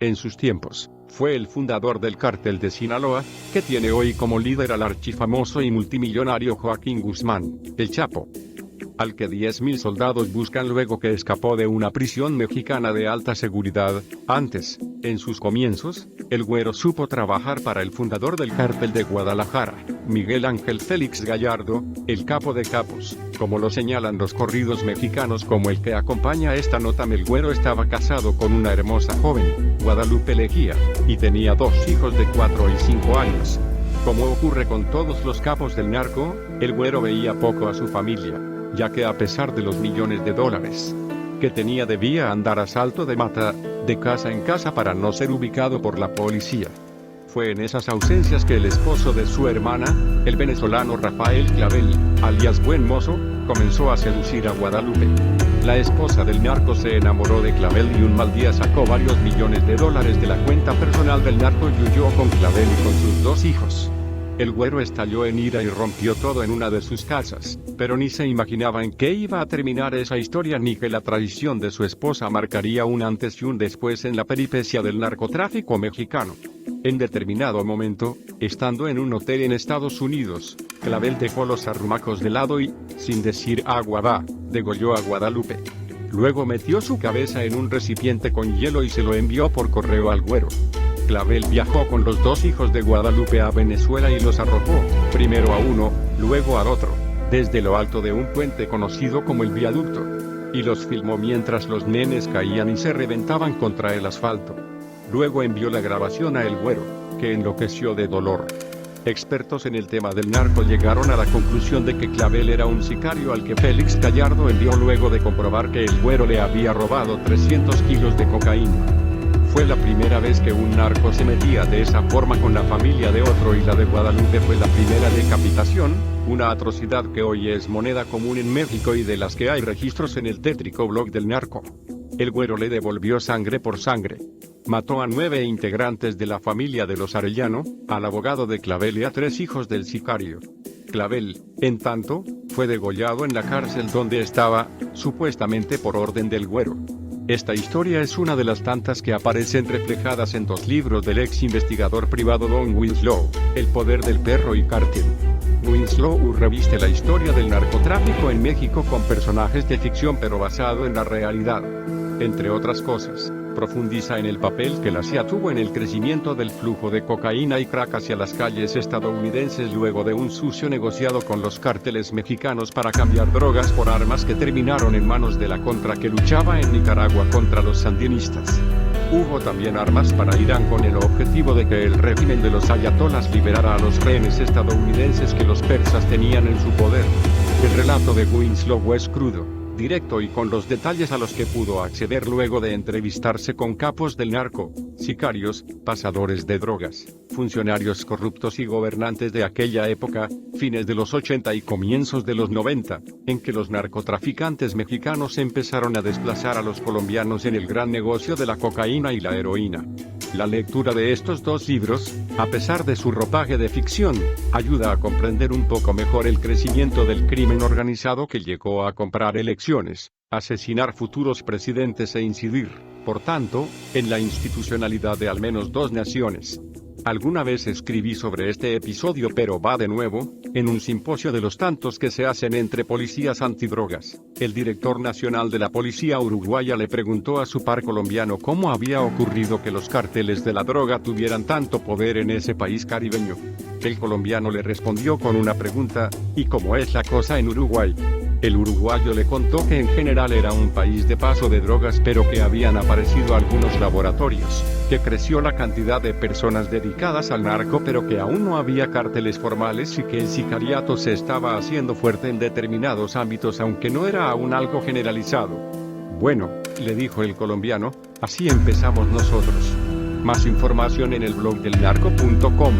En sus tiempos, fue el fundador del Cártel de Sinaloa, que tiene hoy como líder al archifamoso y multimillonario Joaquín Guzmán, el Chapo, al que 10.000 soldados buscan luego que escapó de una prisión mexicana de alta seguridad. Antes, en sus comienzos, el Güero supo trabajar para el fundador del Cártel de Guadalajara, Miguel Ángel Félix Gallardo, el capo de capos, como lo señalan los corridos mexicanos como el que acompaña esta nota. El Güero estaba casado con una hermosa joven, Guadalupe Leguía, y tenía 2 hijos de 4 y 5 años. Como ocurre con todos los capos del narco, el Güero veía poco a su familia, ya que a pesar de los millones de dólares que tenía debía andar a salto de mata, de casa en casa para no ser ubicado por la policía. Fue en esas ausencias que el esposo de su hermana, el venezolano Rafael Clavel, alias Buen Mozo, comenzó a seducir a Guadalupe. La esposa del narco se enamoró de Clavel y un mal día sacó varios millones de dólares de la cuenta personal del narco y huyó con Clavel y con sus 2 hijos. El Güero estalló en ira y rompió todo en una de sus casas, pero ni se imaginaba en qué iba a terminar esa historia ni que la traición de su esposa marcaría un antes y un después en la peripecia del narcotráfico mexicano. En determinado momento, estando en un hotel en Estados Unidos, Clavel dejó los arrumacos de lado y, sin decir agua va, degolló a Guadalupe. Luego metió su cabeza en un recipiente con hielo y se lo envió por correo al Güero. Clavel viajó con los 2 hijos de Guadalupe a Venezuela y los arrojó, primero a uno, luego al otro, desde lo alto de un puente conocido como el Viaducto. Y los filmó mientras los nenes caían y se reventaban contra el asfalto. Luego envió la grabación a El Güero, que enloqueció de dolor. Expertos en el tema del narco llegaron a la conclusión de que Clavel era un sicario al que Félix Gallardo envió luego de comprobar que El Güero le había robado 300 kilos de cocaína. Fue la primera vez que un narco se metía de esa forma con la familia de otro y la de Guadalupe fue la primera decapitación, una atrocidad que hoy es moneda común en México y de las que hay registros en el tétrico blog del narco. El Güero le devolvió sangre por sangre. Mató a 9 integrantes de la familia de los Arellano, al abogado de Clavel y a 3 hijos del sicario. Clavel, en tanto, fue degollado en la cárcel donde estaba, supuestamente por orden del Güero. Esta historia es una de las tantas que aparecen reflejadas en 2 libros del ex investigador privado Don Winslow, El poder del perro y Cártel. Winslow reviste la historia del narcotráfico en México con personajes de ficción pero basado en la realidad. Entre otras cosas, profundiza en el papel que la CIA tuvo en el crecimiento del flujo de cocaína y crack hacia las calles estadounidenses luego de un sucio negociado con los cárteles mexicanos para cambiar drogas por armas que terminaron en manos de la Contra que luchaba en Nicaragua contra los sandinistas. Hubo también armas para Irán con el objetivo de que el régimen de los ayatolas liberara a los rehenes estadounidenses que los persas tenían en su poder. El relato de Winslow es crudo, directo y con los detalles a los que pudo acceder luego de entrevistarse con capos del narco, sicarios, pasadores de drogas, funcionarios corruptos y gobernantes de aquella época, fines de los 80 y comienzos de los 90, en que los narcotraficantes mexicanos empezaron a desplazar a los colombianos en el gran negocio de la cocaína y la heroína. La lectura de estos 2 libros, a pesar de su ropaje de ficción, ayuda a comprender un poco mejor el crecimiento del crimen organizado que llegó a comprar elecciones, asesinar futuros presidentes e incidir, por tanto, en la institucionalidad de al menos 2 naciones. Alguna vez escribí sobre este episodio pero va de nuevo, en un simposio de los tantos que se hacen entre policías antidrogas. El director nacional de la policía uruguaya le preguntó a su par colombiano cómo había ocurrido que los cárteles de la droga tuvieran tanto poder en ese país caribeño. El colombiano le respondió con una pregunta, ¿y cómo es la cosa en Uruguay? El uruguayo le contó que en general era un país de paso de drogas pero que habían aparecido algunos laboratorios, que creció la cantidad de personas dedicadas al narco pero que aún no había cárteles formales y que el sicariato se estaba haciendo fuerte en determinados ámbitos aunque no era aún algo generalizado. Bueno, le dijo el colombiano, así empezamos nosotros. Más información en el blog del narco.com.